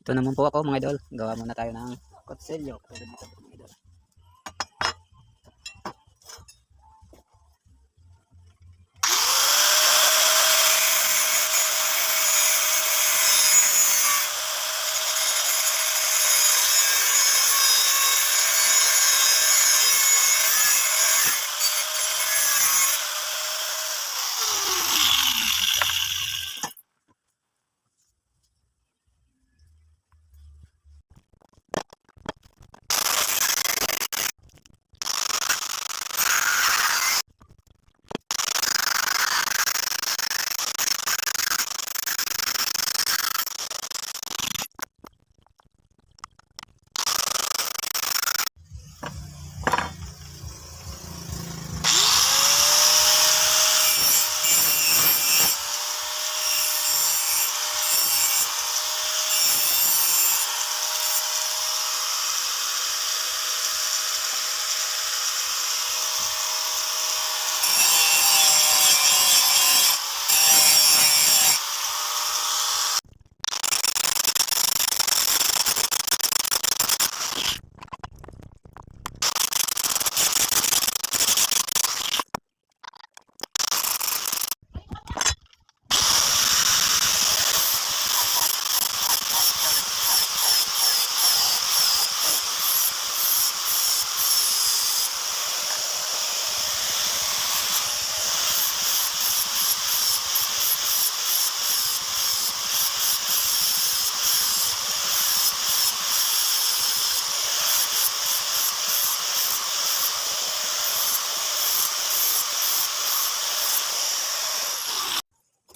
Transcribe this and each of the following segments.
Ito naman po ako mga idol. Gawa muna tayo ng kutsilyo. Katulad nito mga idol.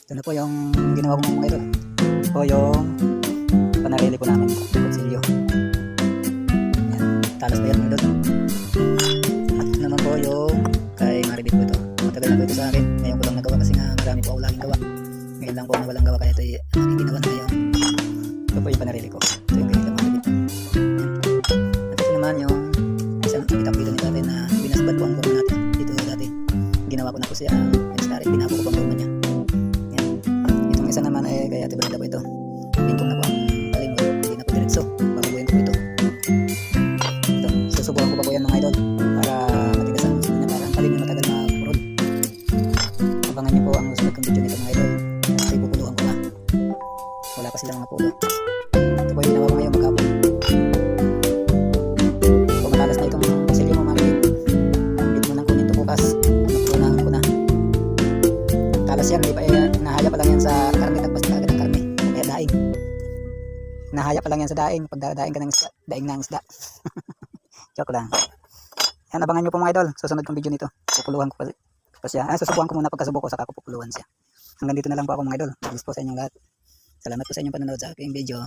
Ito na po yung ginawa ko mga idol. Ito po yung panarili po namin. Kutsilyo. Yan. Talas ba yan mga idol? At ito naman po yung kay Maribit po ito. Matagal na po ito sa akin. Ngayon ko lang nagawa kasi nga marami po ako laging gawa. Ngayon lang po na walang gawa kaya ito yung ginawa na ngayon. Ito po yung panarili ko. Ito yung ganito Maribit. At ito naman yung isang itap dito ni dati na binasbad po ang gawin natin. Dito dati. Ginawa ko na po siya. Binapo ko pang gawin niya. Isa naman ay kaya tiba na po ito. Lingkong na po ang palingon. Hindi na po diretso. Babaguhin ko po ito. Ito. Susubukan ko pa po yan mga idol. Para matigas ang gusto niya. Para ang palingon matagal na kurod. Abangan niyo po ang susunod kong video nito mga idol. At ipupuluhan ko na. Wala pa silang mapulo. Ito po yung ginawa ko ngayon magkapon. Kung matalas na itong pasilyo mo mga idol. Bit mo nang kunin ito bukas. Magpunan ko na. Talas yan. Nahaya pa lang yan sa karne. Tagpas na agad ang karne. Kaya daing. Nahaya pa lang yan sa daing. Pag daing ka ng isda, daing na ang isda. Joke lang. Yan, abangan nyo po mga idol. Susunod kong video nito. Pupuluhan ko pa siya. Susubukan ko muna pagkasubo ko. Saka ko pupuluhan siya. Hanggang dito na lang po ako mga idol. Alis po sa inyong lahat. Salamat po sa inyong panonood sa aking video.